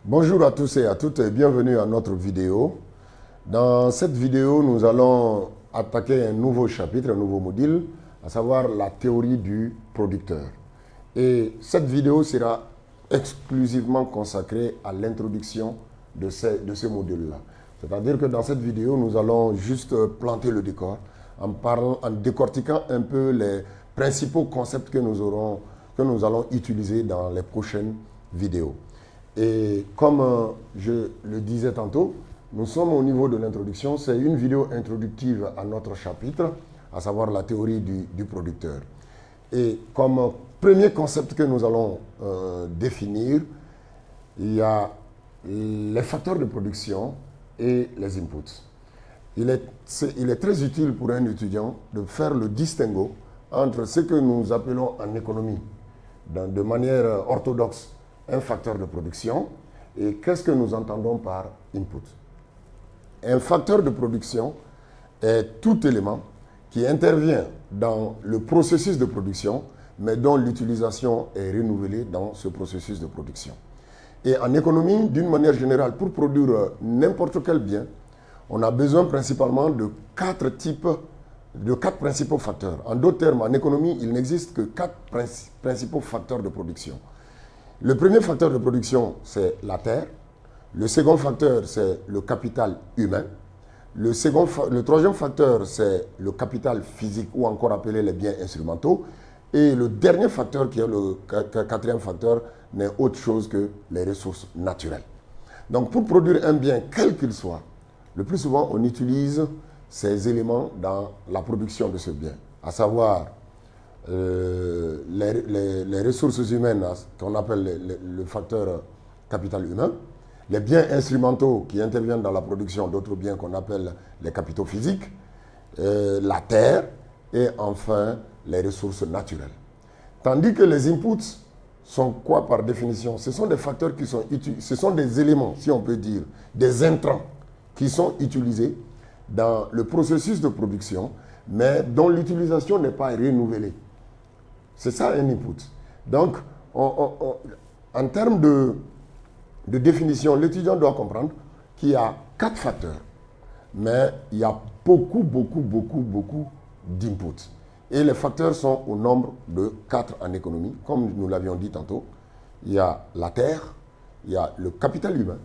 Bonjour à tous et à toutes et bienvenue à notre vidéo. Dans cette vidéo, nous allons attaquer un nouveau chapitre, un nouveau module, à savoir la théorie du producteur. Et cette vidéo sera exclusivement consacrée à l'introduction de ce module-là. C'est-à-dire que dans cette vidéo, nous allons juste planter le décor en décortiquant un peu les principaux concepts que nous allons utiliser dans les prochaines vidéos. Et comme je le disais tantôt, nous sommes au niveau de l'introduction. C'est une vidéo introductive à notre chapitre, à savoir la théorie du producteur. Et comme premier concept que nous allons définir, il y a les facteurs de production et les inputs. Il est très utile pour un étudiant de faire le distinguo entre ce que nous appelons en économie, de manière orthodoxe, un facteur de production et qu'est-ce que nous entendons par input. Un facteur de production est tout élément qui intervient dans le processus de production, mais dont l'utilisation est renouvelée dans ce processus de production. Et en économie, d'une manière générale, pour produire n'importe quel bien, on a besoin principalement de quatre principaux facteurs. En d'autres termes, en économie, il n'existe que quatre principaux facteurs de production. Le premier facteur de production, c'est la terre. Le second facteur, c'est le capital humain. Le troisième facteur, c'est le capital physique ou encore appelé les biens instrumentaux. Et le dernier facteur, qui est le quatrième facteur, n'est autre chose que les ressources naturelles. Donc pour produire un bien, quel qu'il soit, le plus souvent, on utilise ces éléments dans la production de ce bien, à savoir les ressources humaines qu'on appelle le facteur capital humain, les biens instrumentaux qui interviennent dans la production d'autres biens qu'on appelle les capitaux physiques, la terre et enfin les ressources naturelles. Tandis que les inputs sont quoi par définition? Ce sont des facteurs qui sont utilisés, ce sont des éléments, si on peut dire, des intrants qui sont utilisés dans le processus de production, mais dont l'utilisation n'est pas renouvelée. C'est ça un input. Donc, en termes de définition, l'étudiant doit comprendre qu'il y a quatre facteurs, mais il y a beaucoup d'inputs. Et les facteurs sont au nombre de 4 en économie. Comme nous l'avions dit tantôt, il y a la terre, il y a le capital humain,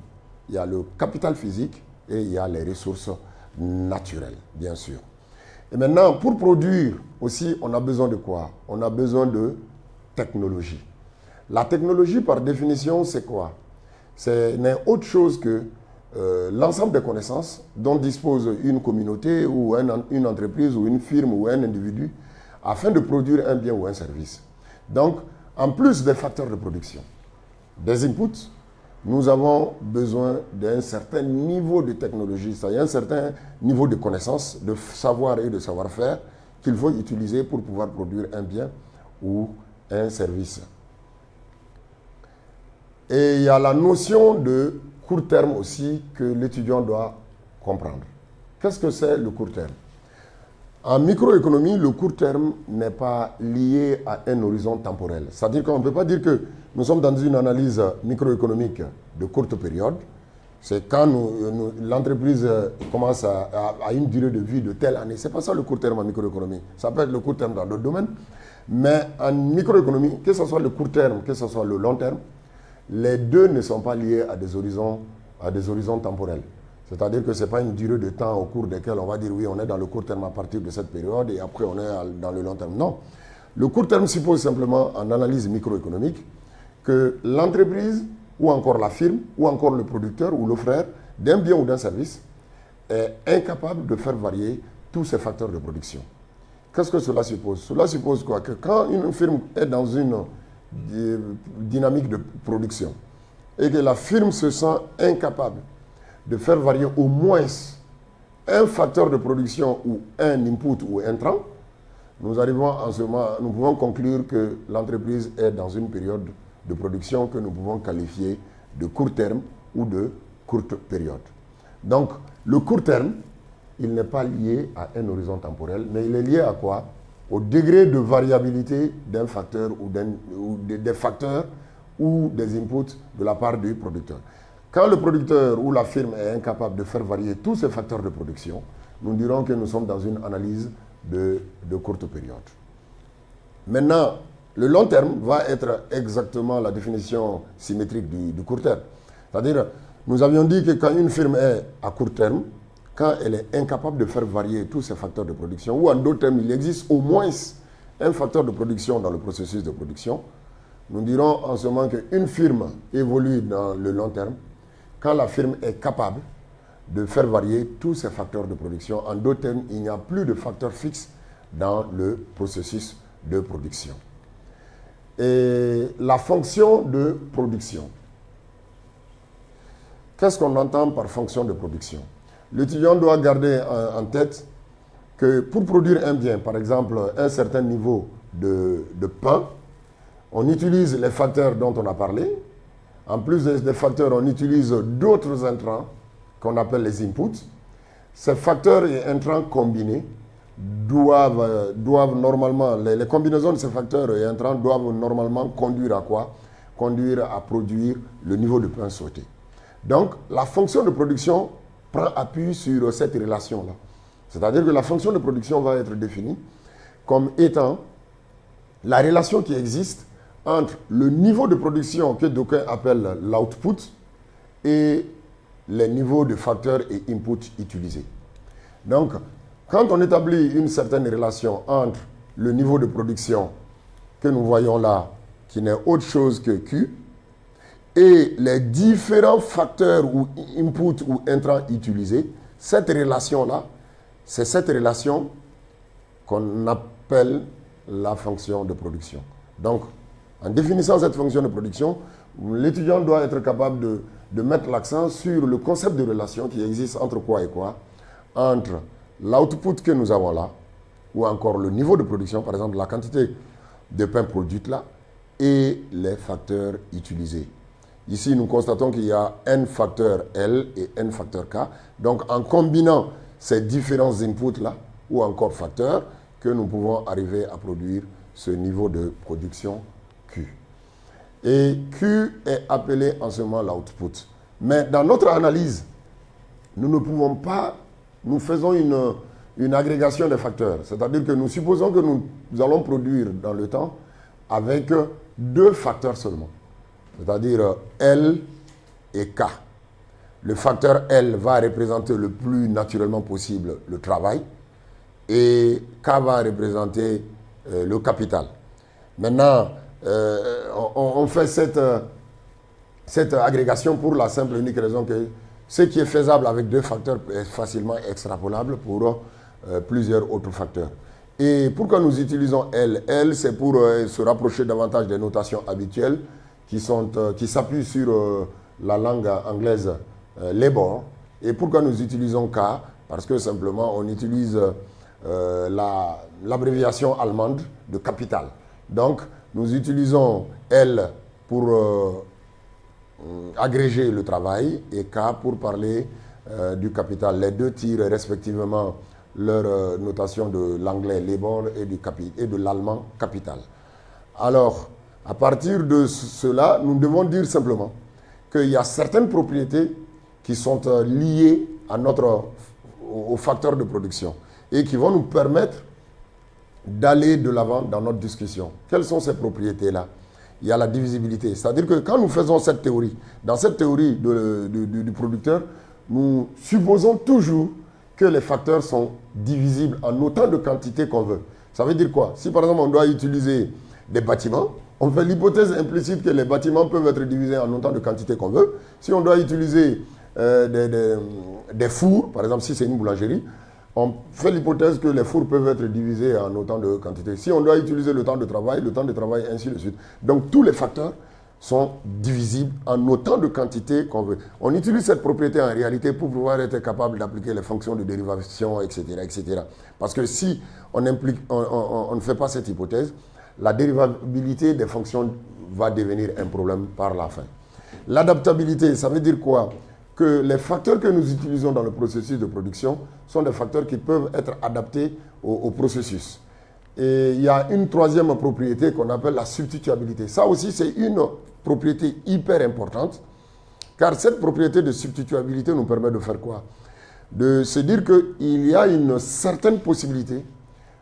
il y a le capital physique et il y a les ressources naturelles, bien sûr. Et maintenant, pour produire aussi, on a besoin de quoi? On a besoin de technologie. La technologie, par définition, c'est quoi? Ce n'est autre chose que l'ensemble des connaissances dont dispose une communauté ou une entreprise ou une firme ou un individu afin de produire un bien ou un service. Donc, en plus des facteurs de production, des inputs, nous avons besoin d'un certain niveau de technologie, c'est-à-dire un certain niveau de connaissance, de savoir et de savoir-faire qu'il faut utiliser pour pouvoir produire un bien ou un service. Et il y a la notion de court terme aussi que l'étudiant doit comprendre. Qu'est-ce que c'est le court terme? En microéconomie, le court terme n'est pas lié à un horizon temporel. C'est-à-dire qu'on ne peut pas dire que nous sommes dans une analyse microéconomique de courte période. C'est quand l'entreprise commence à une durée de vie de telle année. Ce n'est pas ça le court terme en microéconomie. Ça peut être le court terme dans d'autres domaines. Mais en microéconomie, que ce soit le court terme, que ce soit le long terme, les deux ne sont pas liés à des horizons temporels. C'est-à-dire que ce n'est pas une durée de temps au cours desquelles on va dire oui, on est dans le court terme à partir de cette période et après on est dans le long terme. Non. Le court terme suppose simplement, en analyse microéconomique, que l'entreprise ou encore la firme ou encore le producteur ou l'offreur d'un bien ou d'un service est incapable de faire varier tous ces facteurs de production. Qu'est-ce que cela suppose? Cela suppose quoi? Que quand une firme est dans une dynamique de production et que la firme se sent incapable de faire varier au moins un facteur de production ou un input ou un intrant, nous arrivons en ce moment, nous pouvons conclure que l'entreprise est dans une période de production que nous pouvons qualifier de court terme ou de courte période. Donc, le court terme, il n'est pas lié à un horizon temporel, mais il est lié à quoi? Au degré de variabilité d'un facteur ou des facteurs ou des inputs de la part du producteur. Quand le producteur ou la firme est incapable de faire varier tous ces facteurs de production, nous dirons que nous sommes dans une analyse de courte période. Maintenant, le long terme va être exactement la définition symétrique du court terme. C'est-à-dire, nous avions dit que quand une firme est à court terme, quand elle est incapable de faire varier tous ces facteurs de production, ou en d'autres termes, il existe au moins un facteur de production dans le processus de production, nous dirons en ce moment qu'une firme évolue dans le long terme quand la firme est capable de faire varier tous ces facteurs de production. En d'autres termes, il n'y a plus de facteurs fixes dans le processus de production. Et la fonction de production. Qu'est-ce qu'on entend par fonction de production? L'étudiant doit garder en tête que pour produire un bien, par exemple un certain niveau de pain, on utilise les facteurs dont on a parlé. En plus des facteurs, on utilise d'autres intrants qu'on appelle les inputs. Ces facteurs et intrants combinés doivent normalement, les combinaisons de ces facteurs et intrants doivent normalement conduire à quoi? Conduire à produire le niveau de pain souhaité. Donc, la fonction de production prend appui sur cette relation-là. C'est-à-dire que la fonction de production va être définie comme étant la relation qui existe entre le niveau de production que d'aucuns appellent l'output et les niveaux de facteurs et inputs utilisés. Donc, quand on établit une certaine relation entre le niveau de production que nous voyons là, qui n'est autre chose que Q, et les différents facteurs ou inputs ou intrants utilisés, cette relation-là, c'est cette relation qu'on appelle la fonction de production. Donc, en définissant cette fonction de production, l'étudiant doit être capable de mettre l'accent sur le concept de relation qui existe entre quoi et quoi? Entre l'output que nous avons là, ou encore le niveau de production, par exemple la quantité de pain produite là, et les facteurs utilisés. Ici, nous constatons qu'il y a n facteur L et n facteur K. Donc, en combinant ces différents inputs là, ou encore facteurs, que nous pouvons arriver à produire ce niveau de production Q. Et Q est appelé en ce moment l'output. Mais dans notre analyse, nous ne pouvons pas, nous faisons une agrégation des facteurs. C'est-à-dire que nous supposons que nous allons produire dans le temps avec deux facteurs seulement. C'est-à-dire L et K. Le facteur L va représenter le plus naturellement possible le travail et K va représenter le capital. Maintenant, on fait cette agrégation pour la simple et unique raison que ce qui est faisable avec deux facteurs est facilement extrapolable pour plusieurs autres facteurs. Et pourquoi nous utilisons L? L, c'est pour se rapprocher davantage des notations habituelles qui s'appuient sur la langue anglaise labor. Et pourquoi nous utilisons K? Parce que simplement on utilise l'abréviation allemande de capital. Donc nous utilisons L pour agréger le travail et K pour parler du capital. Les deux tirent respectivement leur notation de l'anglais labor et de l'allemand capital. Alors, à partir de cela, nous devons dire simplement qu'il y a certaines propriétés qui sont liées aux facteurs de production et qui vont nous permettre d'aller de l'avant dans notre discussion. Quelles sont ces propriétés-là? Il y a la divisibilité. C'est-à-dire que quand nous faisons cette théorie, dans cette théorie du producteur, nous supposons toujours que les facteurs sont divisibles en autant de quantités qu'on veut. Ça veut dire quoi? Si par exemple on doit utiliser des bâtiments, on fait l'hypothèse implicite que les bâtiments peuvent être divisés en autant de quantités qu'on veut. Si on doit utiliser des fours, par exemple si c'est une boulangerie, on fait l'hypothèse que les fours peuvent être divisés en autant de quantités. Si on doit utiliser le temps de travail, ainsi de suite. Donc tous les facteurs sont divisibles en autant de quantités qu'on veut. On utilise cette propriété en réalité pour pouvoir être capable d'appliquer les fonctions de dérivation, etc. etc. Parce que si on ne fait pas cette hypothèse, la dérivabilité des fonctions va devenir un problème par la fin. L'adaptabilité, ça veut dire quoi? Que les facteurs que nous utilisons dans le processus de production sont des facteurs qui peuvent être adaptés au processus. Et il y a une troisième propriété qu'on appelle la substituabilité. Ça aussi, c'est une propriété hyper importante Car cette propriété de substituabilité nous permet de faire quoi? De se dire qu'il y a une certaine possibilité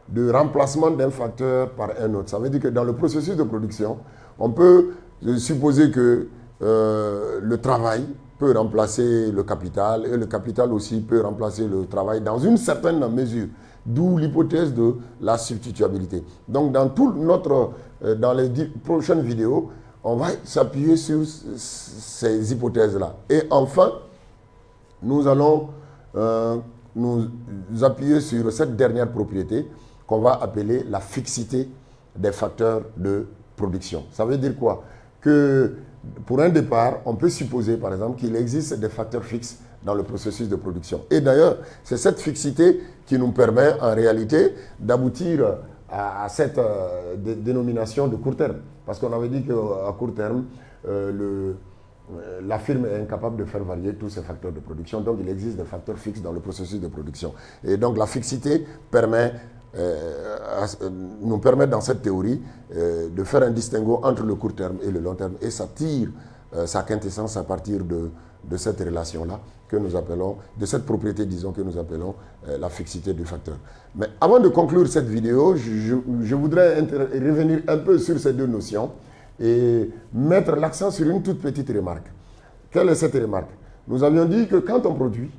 de remplacement d'un facteur par un autre. Ça veut dire que dans le processus de production, on peut supposer que le travail peut remplacer le capital et le capital aussi peut remplacer le travail dans une certaine mesure, d'où l'hypothèse de la substituabilité. Donc dans les prochaines vidéos, on va s'appuyer sur ces hypothèses-là. Et enfin, nous allons nous appuyer sur cette dernière propriété qu'on va appeler la fixité des facteurs de production. Ça veut dire quoi? Que pour un départ, on peut supposer par exemple qu'il existe des facteurs fixes dans le processus de production. Et d'ailleurs, c'est cette fixité qui nous permet en réalité d'aboutir à cette dénomination de court terme. Parce qu'on avait dit qu'à court terme, la firme est incapable de faire varier tous ces facteurs de production. Donc, il existe des facteurs fixes dans le processus de production. Et donc, la fixité nous permet dans cette théorie de faire un distinguo entre le court terme et le long terme. Et ça tire sa quintessence à partir de cette relation-là que nous appelons, de cette propriété, disons, que nous appelons la fixité du facteur. Mais avant de conclure cette vidéo, je voudrais revenir un peu sur ces deux notions et mettre l'accent sur une toute petite remarque. Quelle est cette remarque? Nous avions dit que quand on produit,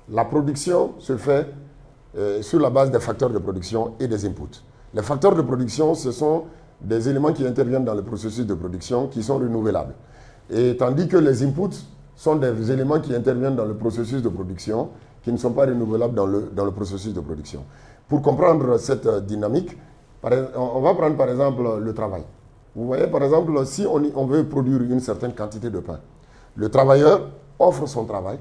la production se fait sur la base des facteurs de production et des inputs. Les facteurs de production, ce sont des éléments qui interviennent dans le processus de production qui sont renouvelables. Et tandis que les inputs sont des éléments qui interviennent dans le processus de production qui ne sont pas renouvelables dans le processus de production. Pour comprendre cette dynamique, on va prendre par exemple le travail. Vous voyez par exemple, si on veut produire une certaine quantité de pain, le travailleur offre son travail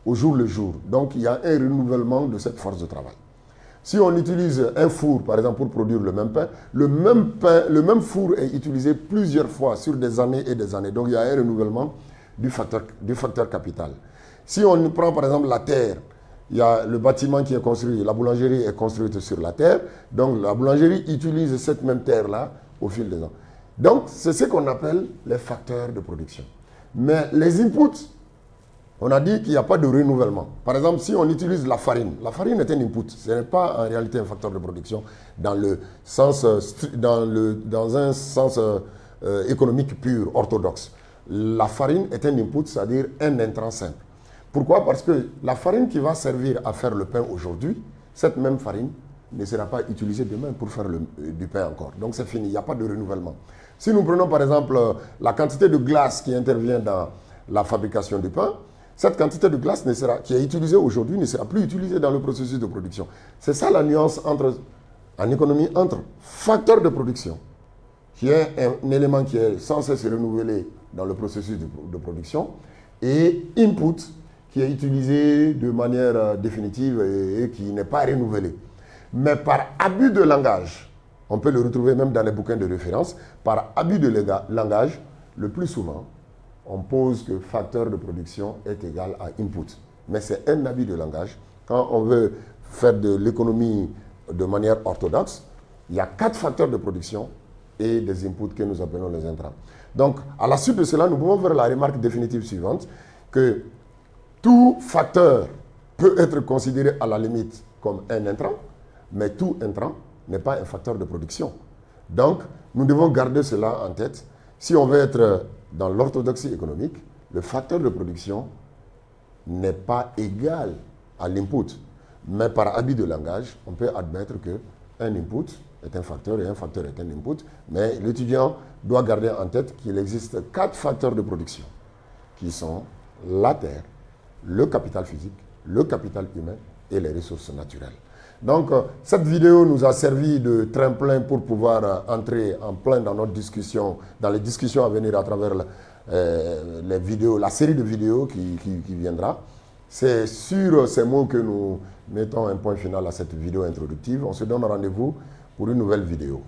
au jour le jour. Donc, il y a un renouvellement de cette force de travail. Si on utilise un four, par exemple, pour produire le même pain, le même four est utilisé plusieurs fois sur des années et des années. Donc, il y a un renouvellement du facteur capital. Si on prend, par exemple, la terre, il y a le bâtiment qui est construit, la boulangerie est construite sur la terre. Donc, la boulangerie utilise cette même terre-là au fil des ans. Donc, c'est ce qu'on appelle les facteurs de production. Mais les inputs, on a dit qu'il n'y a pas de renouvellement. Par exemple, si on utilise la farine est un input. Ce n'est pas en réalité un facteur de production dans un sens économique pur, orthodoxe. La farine est un input, c'est-à-dire un intrant simple. Pourquoi? Parce que la farine qui va servir à faire le pain aujourd'hui, cette même farine ne sera pas utilisée demain pour faire du pain encore. Donc c'est fini, il n'y a pas de renouvellement. Si nous prenons par exemple la quantité de glace qui intervient dans la fabrication du pain, cette quantité de glace qui est utilisée aujourd'hui ne sera plus utilisée dans le processus de production. C'est ça la nuance en économie entre facteur de production, qui est un élément qui est censé se renouveler dans le processus de production, et input, qui est utilisé de manière définitive et qui n'est pas renouvelé. Mais par abus de langage, on peut le retrouver même dans les bouquins de référence, par abus de langage, le plus souvent, on pose que facteur de production est égal à input. Mais c'est un abus de langage. Quand on veut faire de l'économie de manière orthodoxe, il y a 4 facteurs de production et des inputs que nous appelons les intrants. Donc, à la suite de cela, nous pouvons faire la remarque définitive suivante, que tout facteur peut être considéré à la limite comme un intrant, mais tout intrant n'est pas un facteur de production. Donc, nous devons garder cela en tête. Si on veut être dans l'orthodoxie économique, le facteur de production n'est pas égal à l'input. Mais par abus de langage, on peut admettre qu'un input est un facteur et un facteur est un input. Mais l'étudiant doit garder en tête qu'il existe 4 facteurs de production qui sont la terre, le capital physique, le capital humain et les ressources naturelles. Donc, cette vidéo nous a servi de tremplin pour pouvoir entrer en plein dans notre discussion, dans les discussions à venir à travers les vidéos, la série de vidéos qui viendra. C'est sur ces mots que nous mettons un point final à cette vidéo introductive. On se donne rendez-vous pour une nouvelle vidéo.